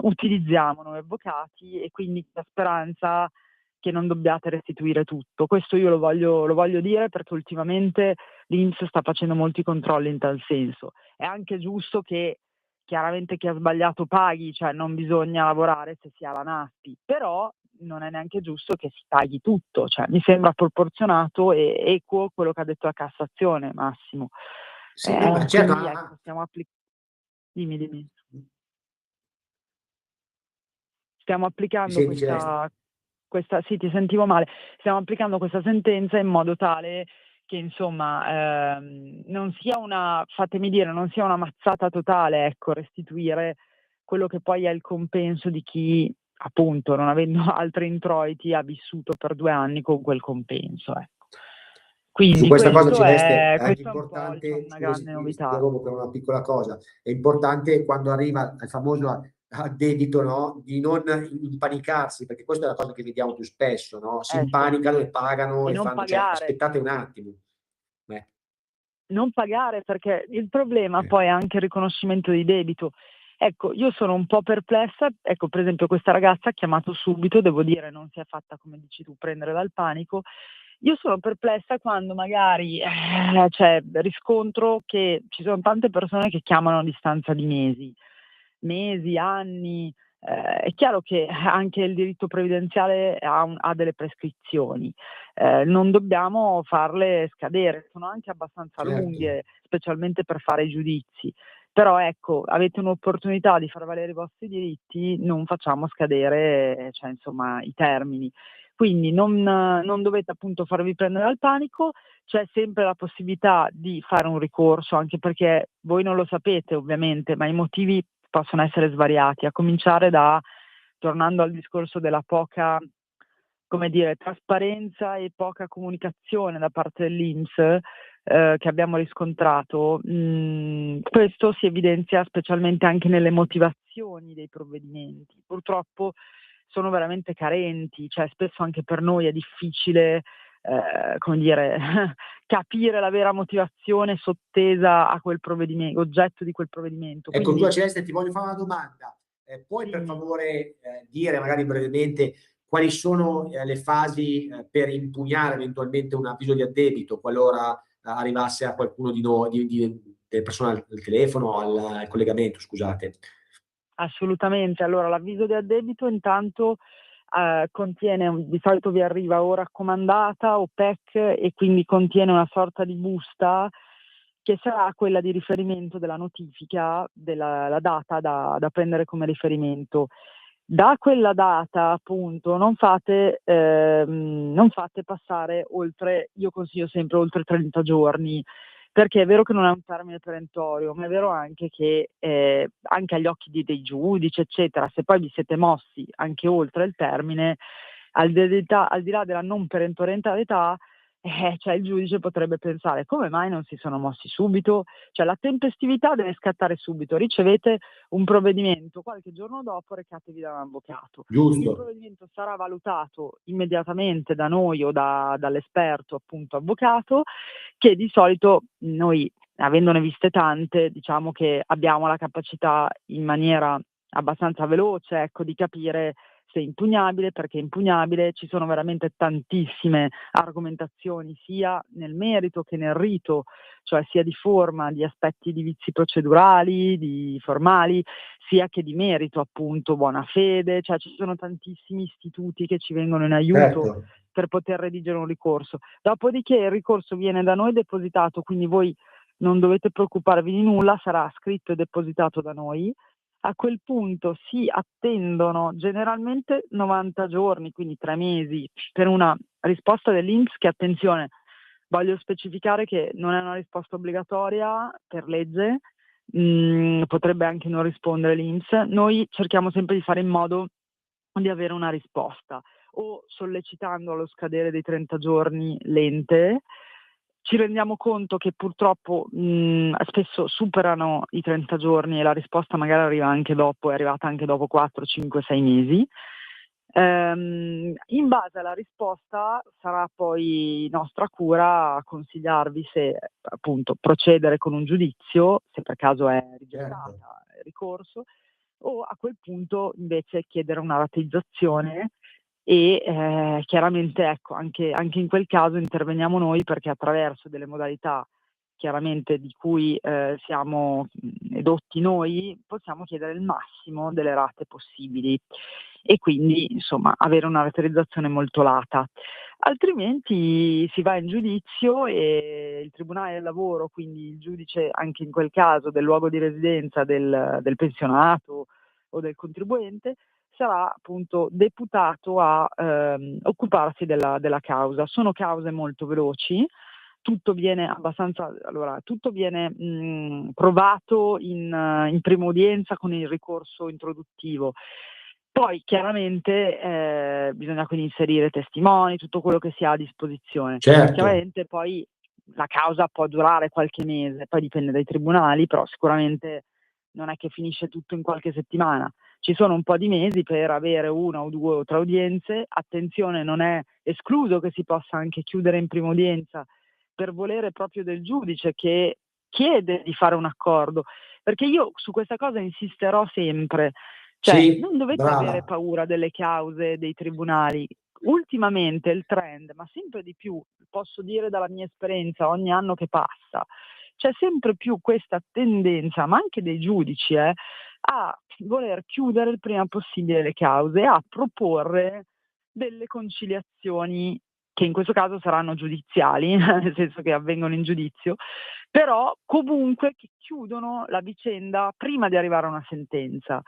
utilizziamo noi avvocati, e quindi la speranza che non dobbiate restituire tutto. Questo io lo voglio dire, perché ultimamente l'INPS sta facendo molti controlli in tal senso. È anche giusto che chiaramente chi ha sbagliato paghi, cioè non bisogna lavorare se si ha la NASPI, però non è neanche giusto che si paghi tutto, cioè mi sembra proporzionato e equo quello che ha detto la Cassazione, Massimo. Sì, no, ma certo, Quindi ecco, dimmi. Stiamo applicando senti, Celeste? questa, sì, ti sentivo male, stiamo applicando questa sentenza in modo tale che insomma non sia fatemi dire, non sia una mazzata totale, ecco, restituire quello che poi è il compenso di chi, appunto, non avendo altri introiti, ha vissuto per 2 anni con quel compenso, ecco. Su Quindi questa cosa, Celeste, è anche questo è un po', diciamo, importante, una scusa se grande ti novità. interrompo per una piccola cosa, è importante quando arriva il famoso addebito, no? Di non impanicarsi, perché questa è la cosa che vediamo più spesso, no? Si Sì. impanicano e pagano E e non fanno, cioè, pagare. aspettate un attimo. Non pagare, perché il problema poi è anche il riconoscimento di debito. Ecco, io sono un po' perplessa, ecco, per esempio questa ragazza ha chiamato subito, devo dire, non si è fatta, come dici tu, prendere dal panico. Io sono perplessa quando magari riscontro che ci sono tante persone che chiamano a distanza di mesi, anni. È chiaro che anche il diritto previdenziale ha delle prescrizioni. Non dobbiamo farle scadere, sono anche abbastanza Certo. lunghe, specialmente per fare i giudizi. Però ecco, avete un'opportunità di far valere i vostri diritti, non facciamo scadere, cioè, insomma, i termini. Quindi non dovete appunto farvi prendere dal panico, c'è sempre la possibilità di fare un ricorso, anche perché voi non lo sapete ovviamente, ma i motivi possono essere svariati, a cominciare tornando al discorso della poca, come dire, trasparenza e poca comunicazione da parte dell'INPS che abbiamo riscontrato. Questo si evidenzia specialmente anche nelle motivazioni dei provvedimenti. Purtroppo sono veramente carenti, cioè spesso anche per noi è difficile, come dire, capire la vera motivazione sottesa a quel provvedimento, oggetto di quel provvedimento. Ecco, Quindi, tu, Celeste, ti voglio fare una domanda. Puoi per dimmi. favore dire magari brevemente quali sono le fasi per impugnare eventualmente un avviso di addebito qualora arrivasse a qualcuno di noi, delle persone al telefono, al collegamento, scusate. Assolutamente. Allora, l'avviso di addebito intanto contiene, di solito vi arriva o raccomandata o PEC, e quindi contiene una sorta di busta che sarà quella di riferimento della notifica, la data da prendere come riferimento. Da quella data, appunto, non fate passare oltre, io consiglio sempre oltre 30 giorni, perché è vero che non è un termine perentorio, ma è vero anche che anche agli occhi dei giudici, eccetera, se poi vi siete mossi anche oltre il termine, al di là della non perentorietà, cioè il giudice potrebbe pensare: come mai non si sono mossi subito? Cioè la tempestività deve scattare subito. Ricevete un provvedimento, qualche giorno dopo recatevi da un avvocato. Il Giusto. provvedimento sarà valutato immediatamente da noi o dall'esperto, appunto, avvocato, che di solito noi, avendone viste tante, diciamo che abbiamo la capacità in maniera abbastanza veloce, ecco, di capire se è impugnabile, perché è impugnabile. Ci sono veramente tantissime argomentazioni sia nel merito che nel rito, cioè sia di forma, di aspetti di vizi procedurali, di formali, sia che di merito, appunto, buona fede, cioè ci sono tantissimi istituti che ci vengono in aiuto Certo. per poter redigere un ricorso. Dopodiché il ricorso viene da noi depositato, quindi voi non dovete preoccuparvi di nulla, sarà scritto e depositato da noi. A quel punto si attendono generalmente 90 giorni, quindi 3 mesi, per una risposta dell'INPS che, attenzione, voglio specificare che non è una risposta obbligatoria per legge, potrebbe anche non rispondere l'INPS. Noi cerchiamo sempre di fare in modo di avere una risposta, o sollecitando allo scadere dei 30 giorni l'ente. Ci rendiamo conto che purtroppo spesso superano i 30 giorni e la risposta magari arriva anche dopo, è arrivata anche dopo 4, 5, 6 mesi. In base alla risposta sarà poi nostra cura consigliarvi se appunto procedere con un giudizio, se per caso è rigettata, è ricorso, o a quel punto invece chiedere una rateizzazione e chiaramente ecco, anche in quel caso interveniamo noi, perché attraverso delle modalità chiaramente di cui siamo edotti noi, possiamo chiedere il massimo delle rate possibili e quindi insomma avere una rateizzazione molto lata. Altrimenti si va in giudizio e il Tribunale del Lavoro, quindi il giudice anche in quel caso del luogo di residenza del pensionato o del contribuente, sarà appunto deputato a occuparsi della causa. Sono cause molto veloci, tutto viene provato in prima udienza con il ricorso introduttivo. Poi chiaramente bisogna quindi inserire testimoni, tutto quello che si ha a disposizione. Certo. Chiaramente poi la causa può durare qualche mese, poi dipende dai tribunali, però sicuramente non è che finisce tutto in qualche settimana. Ci sono un po' di mesi per avere 1 o 2 o 3 udienze. Attenzione, non è escluso che si possa anche chiudere in prima udienza per volere proprio del giudice che chiede di fare un accordo, perché io su questa cosa insisterò sempre. Cioè, Sì, non dovete brava. avere paura delle cause dei tribunali. Ultimamente il trend, ma sempre di più, posso dire dalla mia esperienza, ogni anno che passa, c'è sempre più questa tendenza, ma anche dei giudici, a voler chiudere il prima possibile le cause, a proporre delle conciliazioni che in questo caso saranno giudiziali, nel senso che avvengono in giudizio, però comunque che chiudono la vicenda prima di arrivare a una sentenza.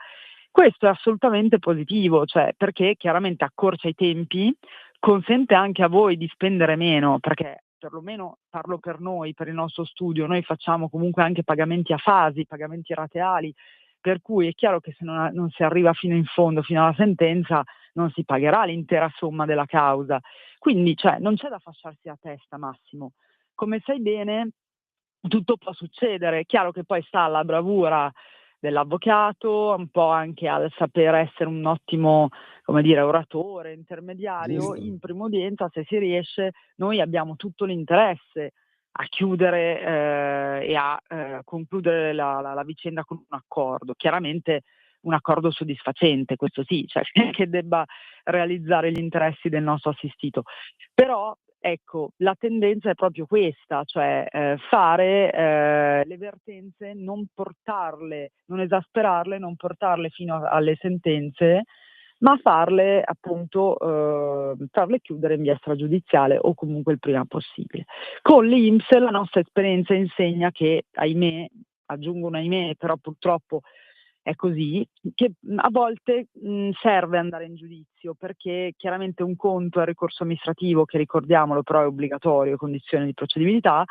Questo è assolutamente positivo, cioè perché chiaramente accorcia i tempi, consente anche a voi di spendere meno, perché perlomeno parlo per noi, per il nostro studio, noi facciamo comunque anche pagamenti a fasi, pagamenti rateali, per cui è chiaro che se non si arriva fino in fondo, fino alla sentenza, non si pagherà l'intera somma della causa. Quindi cioè, non c'è da fasciarsi la testa, Massimo. Come sai bene, tutto può succedere. È chiaro che poi sta alla bravura dell'avvocato, un po' anche al saper essere un ottimo, come dire, oratore, intermediario. Giusto. In prima udienza, se si riesce, noi abbiamo tutto l'interesse a chiudere e a concludere la vicenda con un accordo. Chiaramente un accordo soddisfacente, questo sì, cioè che debba realizzare gli interessi del nostro assistito. Però ecco, la tendenza è proprio questa, cioè fare le vertenze, non esasperarle, non portarle fino alle sentenze, ma farle appunto farle chiudere in via stragiudiziale o comunque il prima possibile. Con l'INPS la nostra esperienza insegna che, ahimè, aggiungo un ahimè, però purtroppo è così, che a volte serve andare in giudizio, perché chiaramente un conto è il ricorso amministrativo, che ricordiamolo però è obbligatorio, condizione di procedibilità,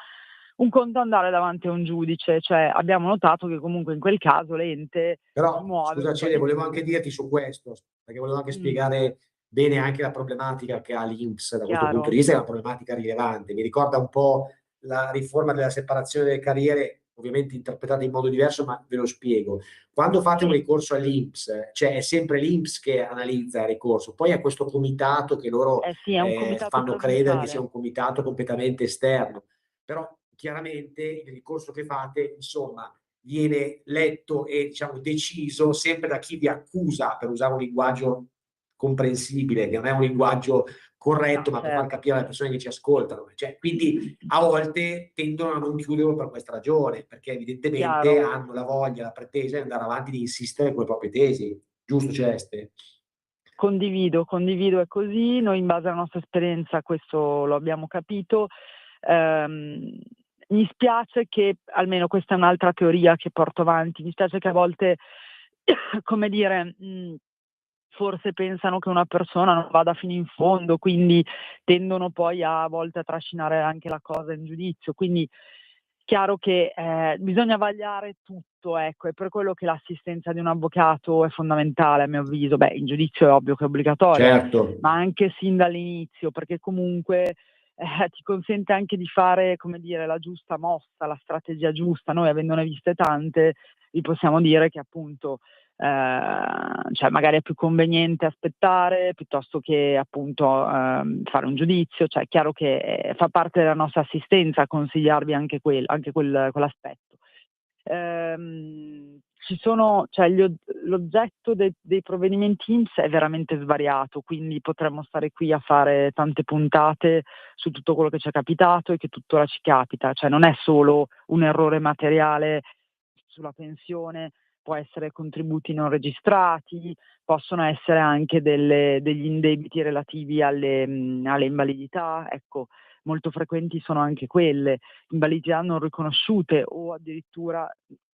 un conto è andare davanti a un giudice, cioè abbiamo notato che comunque in quel caso l'ente si Però, muove scusa un po' Cele, di volevo più. anche dirti su questo, perché volevo anche spiegare bene anche la problematica che ha l'INPS da questo punto Chiaro. di vista, è una problematica rilevante. Mi ricorda un po' la riforma della separazione delle carriere, ovviamente interpretata in modo diverso, ma ve lo spiego. Quando fate un ricorso all'INPS, cioè è sempre l'INPS che analizza il ricorso, poi è questo comitato che loro Sì, è un comitato fanno credere che sia processuale. un comitato completamente esterno, però chiaramente il ricorso che fate, insomma, viene letto e diciamo deciso sempre da chi vi accusa, per usare un linguaggio comprensibile, che non è un linguaggio corretto, No, ma per far certo. capire alle persone che ci ascoltano. Cioè, quindi a volte tendono a non chiuderlo per questa ragione, perché evidentemente Chiaro. hanno la voglia, la pretesa di andare avanti, di insistere con le proprie tesi. Giusto, Celeste? Condivido, è così. Noi in base alla nostra esperienza questo lo abbiamo capito. Mi spiace che, almeno questa è un'altra teoria che porto avanti, mi spiace che a volte, come dire, forse pensano che una persona non vada fino in fondo, quindi tendono poi a volte a trascinare anche la cosa in giudizio. Quindi chiaro che bisogna vagliare tutto, ecco, è per quello che l'assistenza di un avvocato è fondamentale, a mio avviso. Beh, in giudizio è ovvio che è obbligatoria, Certo, ma anche sin dall'inizio, perché comunque ti consente anche di fare, come dire, la giusta mossa, la strategia giusta. Noi, avendone viste tante, vi possiamo dire che appunto cioè magari è più conveniente aspettare piuttosto che appunto fare un giudizio, cioè è chiaro che fa parte della nostra assistenza consigliarvi anche quell'aspetto. Ci sono, cioè l'oggetto dei provvedimenti INPS è veramente svariato, quindi potremmo stare qui a fare tante puntate su tutto quello che ci è capitato e che tuttora ci capita, cioè non è solo un errore materiale sulla pensione, può essere contributi non registrati, possono essere anche degli indebiti relativi alle invalidità, ecco, molto frequenti sono anche quelle, invalidità non riconosciute o addirittura,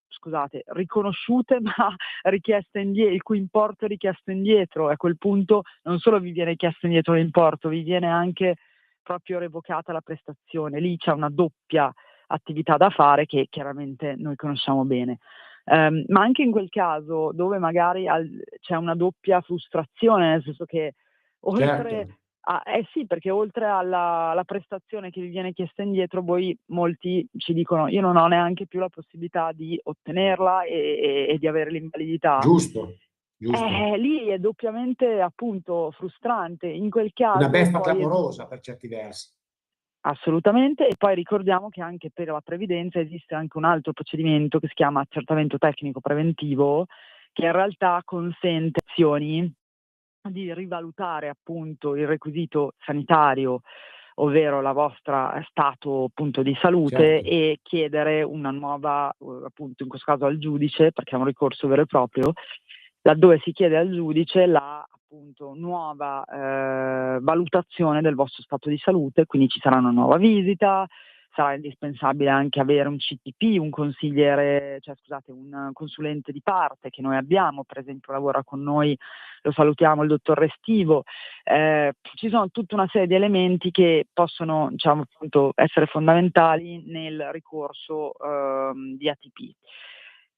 scusate, riconosciute ma richieste indietro, il cui importo è richiesto indietro. A quel punto non solo vi viene chiesto indietro l'importo, vi viene anche proprio revocata la prestazione. Lì c'è una doppia attività da fare che chiaramente noi conosciamo bene. Ma anche in quel caso dove magari c'è una doppia frustrazione, nel senso che oltre certo, sì, perché oltre alla prestazione che vi viene chiesta indietro, voi molti ci dicono io non ho neanche più la possibilità di ottenerla e di avere l'invalidità. giusto, giusto. Lì è doppiamente appunto frustrante. In quel Una caso beffa poi clamorosa per certi versi. assolutamente, e poi ricordiamo che anche per la previdenza esiste anche un altro procedimento che si chiama accertamento tecnico preventivo, che in realtà consente azioni di rivalutare appunto il requisito sanitario, ovvero la vostra stato appunto di salute, Certo, e chiedere una nuova, appunto in questo caso al giudice, perché è un ricorso vero e proprio, laddove si chiede al giudice la appunto nuova valutazione del vostro stato di salute, quindi ci sarà una nuova visita, sarà indispensabile anche avere un CTP, un consigliere, cioè scusate, un consulente di parte che noi abbiamo, per esempio lavora con noi, lo salutiamo, il dottor Restivo. Ci sono tutta una serie di elementi che possono, diciamo, appunto, essere fondamentali nel ricorso di ATP.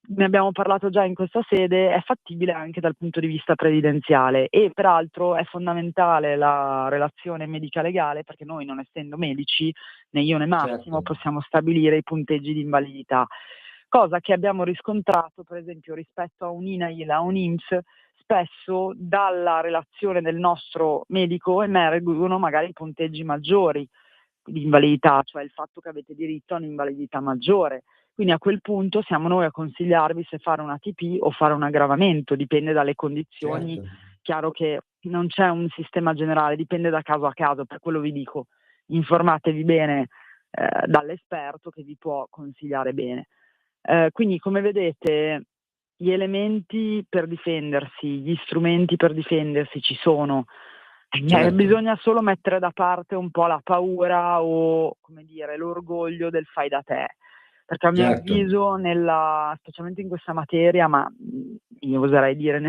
Ne abbiamo parlato già in questa sede, è fattibile anche dal punto di vista previdenziale e peraltro è fondamentale la relazione medica-legale, perché noi, non essendo medici, né io né Massimo, certo, possiamo stabilire i punteggi di invalidità, cosa che abbiamo riscontrato per esempio rispetto a un INAIL, a un INPS. Spesso dalla relazione del nostro medico emergono magari punteggi maggiori di invalidità, cioè il fatto che avete diritto a un'invalidità maggiore. Quindi a quel punto siamo noi a consigliarvi se fare un ATP o fare un aggravamento, dipende dalle condizioni. certo. Chiaro che non c'è un sistema generale, dipende da caso a caso, per quello vi dico, informatevi bene dall'esperto che vi può consigliare bene. Quindi come vedete gli elementi per difendersi, gli strumenti per difendersi ci sono. Certo, Bisogna solo mettere da parte un po' la paura o, come dire, l'orgoglio del fai da te, perché a mio certo, avviso specialmente in questa materia, ma io oserei dire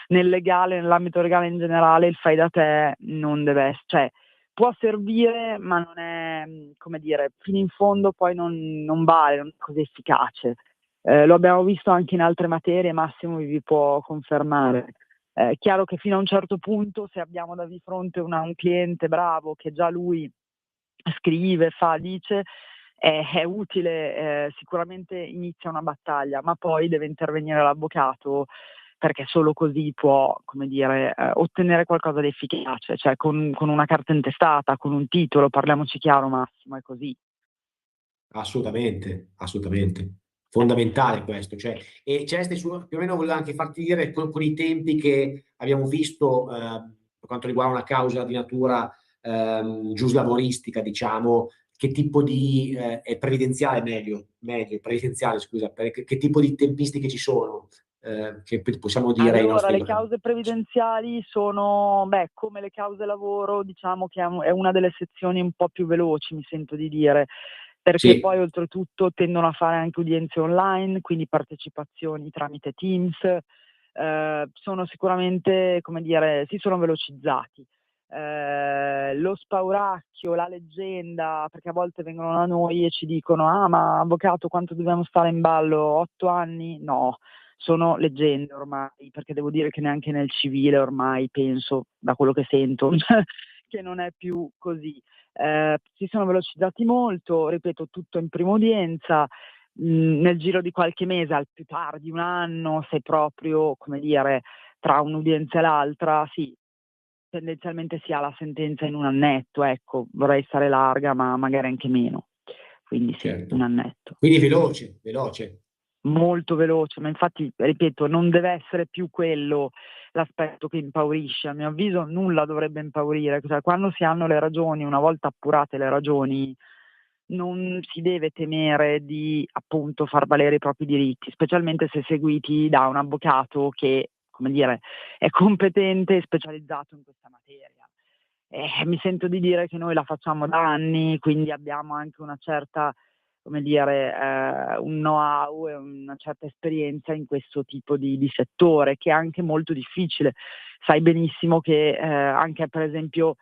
nel legale, nell'ambito legale in generale, il fai da te non deve essere, cioè può servire, ma non è, come dire, fino in fondo poi non vale, non è così efficace. Lo abbiamo visto anche in altre materie, Massimo vi può confermare. È chiaro che fino a un certo punto, se abbiamo da di fronte un cliente bravo che già lui scrive, dice, è utile, sicuramente inizia una battaglia, ma poi deve intervenire l'avvocato, perché solo così può, come dire, ottenere qualcosa di efficace, cioè con una carta intestata, con un titolo, parliamoci chiaro Massimo, è così. assolutamente, assolutamente. Fondamentale questo, cioè, e Celeste, più o meno volevo anche farti dire con i tempi che abbiamo visto per quanto riguarda una causa di natura giuslavoristica, diciamo, che tipo di è previdenziale meglio, previdenziale, scusa, che tipo di tempistiche ci sono, che possiamo dire ai Allora, nostri le cause previdenziali sono, come le cause lavoro, diciamo che è una delle sezioni un po' più veloci, mi sento di dire, perché sì, poi oltretutto tendono a fare anche udienze online, quindi partecipazioni tramite Teams, sono sicuramente, come dire, si sono velocizzati. lo spauracchio, la leggenda, perché a volte vengono da noi e ci dicono: ah, ma avvocato, quanto dobbiamo stare in ballo? 8 anni? No, sono leggende ormai, perché devo dire che neanche nel civile ormai penso, da quello che sento, che non è più così. Si sono velocizzati molto, ripeto, tutto in prima udienza. Nel giro di qualche mese, al più tardi un anno, se proprio, come dire, tra un'udienza e l'altra, sì, tendenzialmente si ha la sentenza in un annetto, ecco, vorrei stare larga, ma magari anche meno. Quindi sì, Certo. un annetto. Quindi veloce, veloce. Molto veloce, ma infatti, ripeto, non deve essere più quello l'aspetto che impaurisce. A mio avviso nulla dovrebbe impaurire. Cioè, quando si hanno le ragioni, una volta appurate le ragioni, non si deve temere di, appunto, far valere i propri diritti, specialmente se seguiti da un avvocato che, come dire, è competente e specializzato in questa materia. Mi sento di dire che noi la facciamo da anni, quindi abbiamo anche una certa, come dire, un know-how e una certa esperienza in questo tipo di settore, che è anche molto difficile. Sai benissimo che anche, per esempio,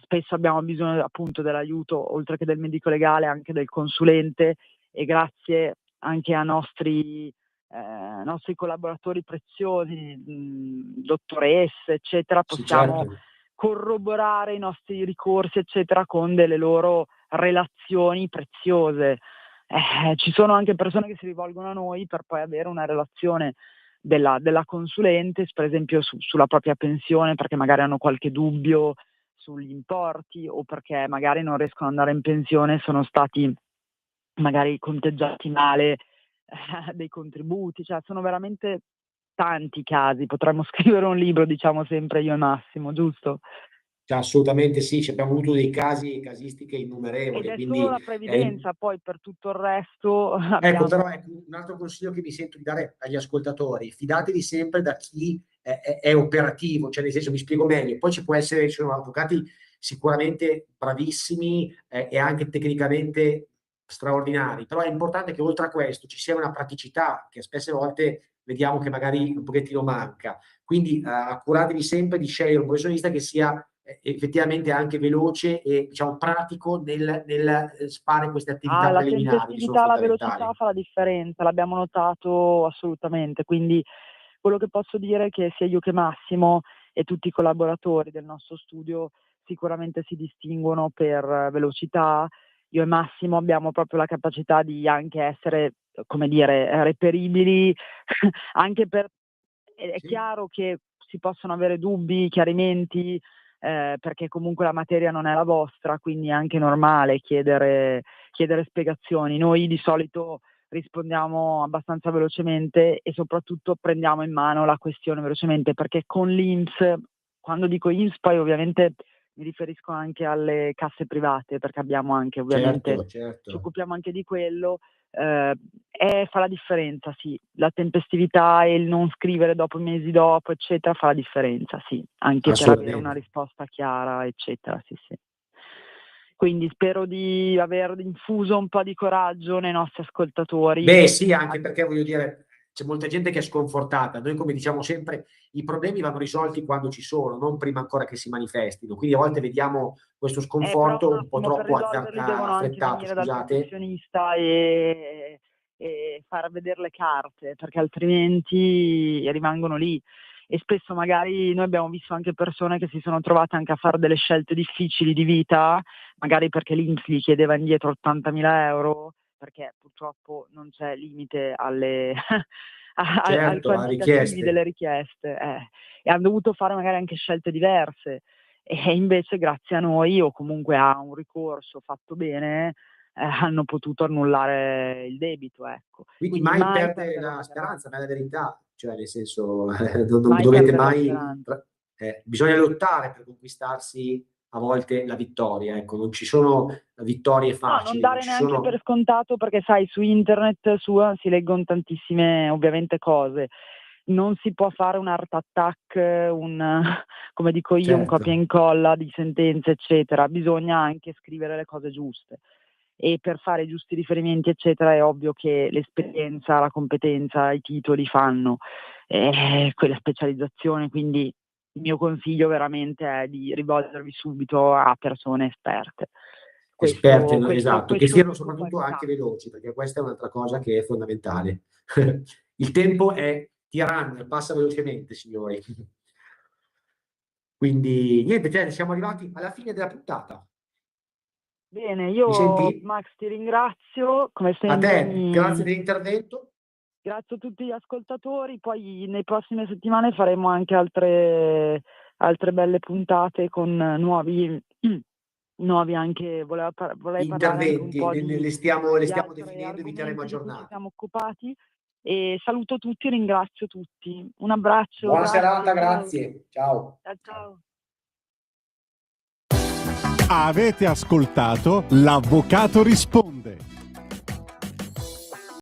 spesso abbiamo bisogno appunto dell'aiuto, oltre che del medico legale, anche del consulente, e grazie anche a nostri collaboratori preziosi, dottoresse, eccetera, Sì, possiamo certo. corroborare i nostri ricorsi, eccetera, con delle loro relazioni preziose. Ci sono anche persone che si rivolgono a noi per poi avere una relazione della consulente, per esempio sulla propria pensione, perché magari hanno qualche dubbio sugli importi, o perché magari non riescono ad andare in pensione, sono stati magari conteggiati male dei contributi. Cioè, sono veramente tanti casi, potremmo scrivere un libro, diciamo sempre io e Massimo, giusto? Cioè, assolutamente sì, ci abbiamo avuto dei casi, casistiche Ed innumerevoli, è solo quindi la previdenza, poi per tutto il resto ecco, abbiamo... però ecco, un altro consiglio che mi sento di dare agli ascoltatori: fidatevi sempre da chi è operativo, cioè nel senso, mi spiego meglio, poi ci sono avvocati sicuramente bravissimi e anche tecnicamente straordinari, però è importante che oltre a questo ci sia una praticità che spesse volte vediamo che magari un pochettino manca. Quindi accuratevi sempre di scegliere un professionista che sia effettivamente anche veloce e, diciamo, pratico nel fare queste attività La preliminari che sono tempestività, la velocità fondamentali. fa la differenza, l'abbiamo notato assolutamente. Quindi quello che posso dire è che sia io che Massimo e tutti i collaboratori del nostro studio sicuramente si distinguono per velocità. Io e Massimo abbiamo proprio la capacità di anche essere, come dire, reperibili, anche per... È Sì, chiaro che si possono avere dubbi, chiarimenti, perché comunque la materia non è la vostra, quindi è anche normale chiedere spiegazioni. Noi di solito rispondiamo abbastanza velocemente e soprattutto prendiamo in mano la questione velocemente, perché con l'INPS, quando dico INPS poi ovviamente mi riferisco anche alle casse private, perché abbiamo anche, ovviamente, certo, ci certo, occupiamo anche di quello. Fa la differenza, sì, la tempestività e il non scrivere dopo, mesi dopo, eccetera, fa la differenza, sì, anche per avere una assolutamente. risposta chiara, eccetera, sì, sì. Quindi spero di aver infuso un po' di coraggio nei nostri ascoltatori. Beh, sì, anche perché voglio dire, c'è molta gente che è sconfortata. Noi, come diciamo sempre, i problemi vanno risolti quando ci sono, non prima ancora che si manifestino. Quindi a volte vediamo questo Però sconforto un po' Massimo, per troppo risolverli devono anche affrettato, venire dal scusate. professionista e far vedere le carte, perché altrimenti rimangono lì. E spesso magari noi abbiamo visto anche persone che si sono trovate anche a fare delle scelte difficili di vita, magari perché l'INPS gli chiedeva indietro 80.000 euro, perché purtroppo non c'è limite ai Certo, a quantitativi delle richieste. richieste, e hanno dovuto fare magari anche scelte diverse. E invece grazie a noi, o comunque a un ricorso fatto bene, hanno potuto annullare il debito, ecco. Quindi Quindi mai mai perdere perdere la la speranza, speranza, ma è la verità. Cioè, nel senso, non mai dovete perdere la mai... speranza. bisogna lottare per conquistarsi a volte la vittoria. Ecco, non ci sono vittorie No, non facili, non dare ci neanche per sono... scontato, perché sai, su internet si leggono tantissime, ovviamente, cose. Non si può fare un art attack, come dico io, un copia e Certo. incolla di sentenze, eccetera. Bisogna anche scrivere le cose giuste. E per fare i giusti riferimenti, eccetera, è ovvio che l'esperienza, la competenza, i titoli fanno quella specializzazione, quindi il mio consiglio veramente è di rivolgervi subito a persone esperte. Esperte, no? Questo- Esatto, che questo siano è soprattutto fondamentale. anche veloci, perché questa è un'altra cosa che è fondamentale. Il tempo è tiranno e passa velocemente, signori. Quindi, niente, cioè, siamo arrivati alla fine della puntata. Bene, Mi io senti? Max ti ringrazio, come A sempre te, grazie dell'intervento. grazie a tutti gli ascoltatori, poi nelle prossime settimane faremo anche altre belle puntate con nuovi anche, vorrei parlare anche un Interventi, po' le stiamo di definendo e vi argomenti terremo di cui ci aggiornati. siamo occupati e saluto tutti, ringrazio tutti. Un abbraccio, Buona grazie, serata, ciao. grazie. Ciao. Ciao, ciao. Avete ascoltato L'Avvocato risponde.